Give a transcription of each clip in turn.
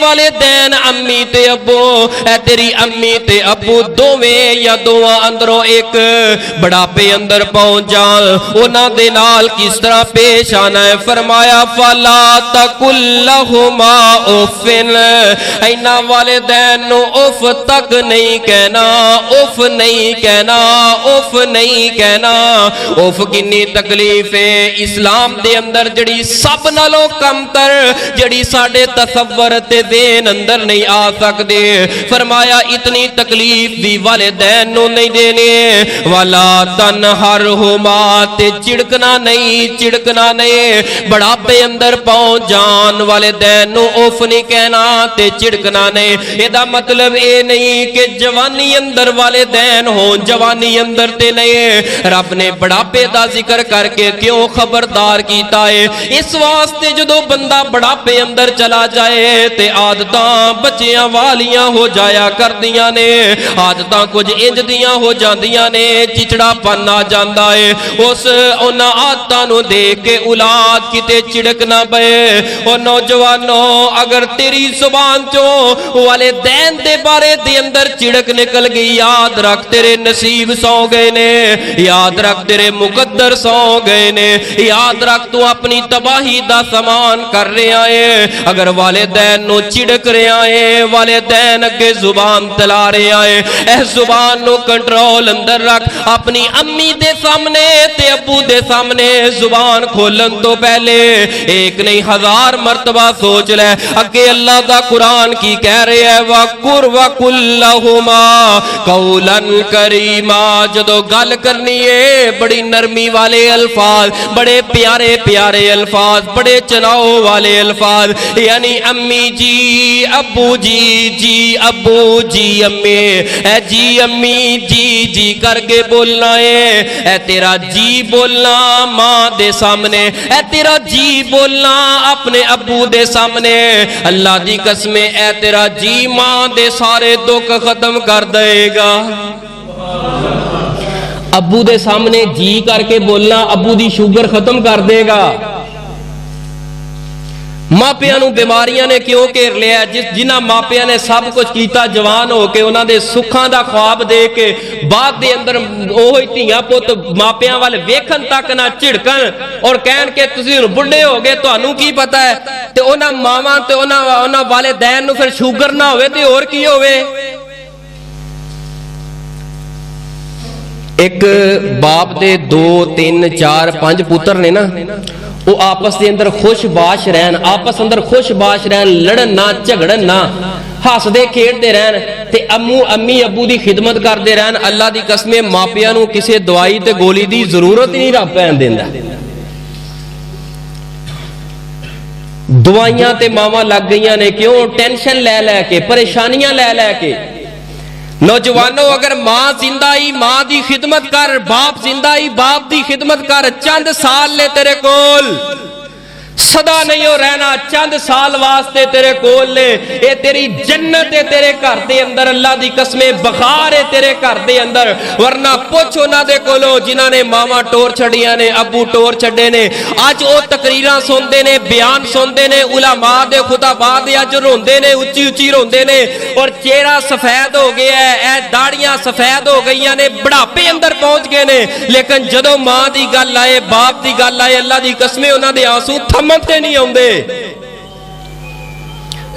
वालिदैन अम्मी ते अब्बू, ऐ तेरी अम्मी ते अब्बू दोवें या दोवां अंदरों एक बुढ़ापे अंदर पहुंच जान, उन्हां दे नाल किस तरह पेश आना है। फरमाया फला तकुल्लहुमा उफ़िन, इन्हां वालिदैन नूं उफ तक नहीं कहना, उफ नहीं कहना, उफ नहीं कहना। उफ किन्नी तकलीफ है इस्लाम दे अंदर, जड़ी सब नालों कमतर, जड़ी साडे तसव्वुर ते ज़हन अंदर नहीं आ सकदे। फरमाया इतनी तकलीफ भी वालिदैन नूं नहीं देनी। वाला तनहरहुमा, ते चिड़कना नहीं, चिड़कना नहीं। बुढ़ापे अंदर पहुंच जान वालिदैन नूं उफ नहीं कहना ते चिड़कना नहीं। एदा मतलब ये नहीं कि जवानी अंदर वालिदैन हो, जवानी अंदर ते नहीं। रब ने बुढ़ापे दा जिक्र करके क्यों खबरदार कीता है? इस वास्ते जदों बंदा बुढ़ापे अंदर चला जाए ते आदतां बच्चियां वालियां हो जाया करदियां ने, आदतां कुछ इंज दियां हो जांदियां ने, चिचड़ापन आ जांदा है। उस उन्हां आदतां नूं देख के औलाद किते चिड़क ना पए। ओ नौजवानों, अगर तेरी जुबान चों वालिदैन दे बारे दे अंदर चिड़क निकल गई, याद रख तेरे नसीब सौ गए ने, याद रख तेरे मुकद्दर सौ गए ने, याद रख तू अपनी तबाही दा समान कर रहा है। अगर वालिदैन नूं चिड़क रहा है, वालिदैन अगे जुबान तला रहा है, इस जुबान नूं कंट्रोल अंदर रख। अपनी अम्मी दे सामने ते अब्बू दे सामने जुबान खोलन तो पहले एक नहीं 1000 मरतबा सोच ले अगे अल्लाह दा कुरान की कह रहा है। वकुर वकुल्लहुमा कौलन करीमा, जदों गल करनी है बड़ी नरमी वाले अल्फाज, बड़े प्यारे प्यारे अल्फाज, बड़े चनाव वाले अल्फाज, यानी अम्मी जी, अब्बू जी, जी अब्बू, जी अम्मी, ए जी अम्मी, जी जी करके बोलना है। ए तेरा जी बोलना मां दे सामने, ए तेरा जी बोलना अपने अब्बू दे सामने। अल्लाह दी कसम, ए तेरा जी मां दे सारे दुख खत्म कर देगा। अब्बू दे सामने जी करके बोलना अब्बू दी शुगर खत्म कर देगा। मापियां नूं बीमारियां ने क्यों घेर लिया? जिन्हां मापियां ने सब कुछ किया, जवान होके उन्हां दे सुखां दा ख्वाब दे के बाद दे अंदर ओही धीआं पुत मापियां वाल वेखन तक ना झिड़कन और कहन के तुसीं हुण बुढ़े हो गए, तुहानूं की पता है? ते उन्हां मावां ते उन्हां वालिदैन नूं फिर शुगर ना होवे ते होर की होवे? एक बाप दे 2 3 4 5 पुत्र ने ना, वो आपस के अंदर खुशबाश रहन, आपस अंदर खुशबाश रहन, लड़न ना, झगड़न ना, हसदे खेडते रहन ते अम्मी अब्बू की खिदमत करते रहन। अल्लाह की कसम, मापियां नूं किसी दवाई ते गोली की जरूरत ही नहीं रब पैन देंदा। दवाइयां ते मावां लग गई ने, क्यों? टेंशन लै लैके, परेशानियां लै लैके। नौजवानों, अगर मां जिंदा ही मां की खिदमत कर, बाप जिंदा ही बाप की खिदमत कर। चंद साल ले तेरे कोल, सदा नहीं हो रहना, चंद साल वास्ते तेरे कोल ले। ये तेरी जन्नत है तेरे घर दे अंदर, अल्लाह दी कसम बखार है तेरे घर दे अंदर। वरना पुछ उन्हां दे कोलों जिन्हां ने मावां टोर छड़ियां ने, अब्बू टोर छड्डे ने, अज वो तकरीरां सुनते ने, बयान सुनते ने, उलमा दे खुताबा दे अज रोंदे ने, उच्ची उच्ची रोंदे ने और चेहरा सफेद हो गया है, दाड़ियां सफेद हो गई ने, बुढ़ापे अंदर पहुंच गए ने। लेकिन जदों मां दी गल आए, बाप दी गल आए, अल्लाह दी कसम उन्हां दे आंसू थमकते नहीं आउंदे।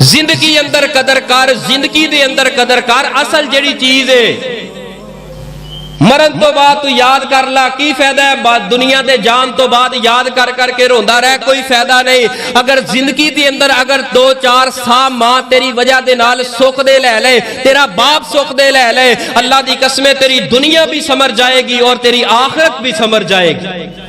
जिंदगी अंदर कदर कर, जिंदगी दे अंदर कदर कर। असल जेड़ी चीज है मरण तो बाद तू याद कर ला, की फायदा है दुनिया दे जान तो बाद याद कर करके रोंदा रह, कोई फायदा नहीं। अगर जिंदगी दे अंदर अगर 2-4 साल मां तेरी वजह दे नाल सुख दे ले ले, तेरा बाप सुख दे ले, अल्लाह दी कसम तेरी दुनिया भी समर जाएगी और तेरी आखिरत भी समर जाएगी।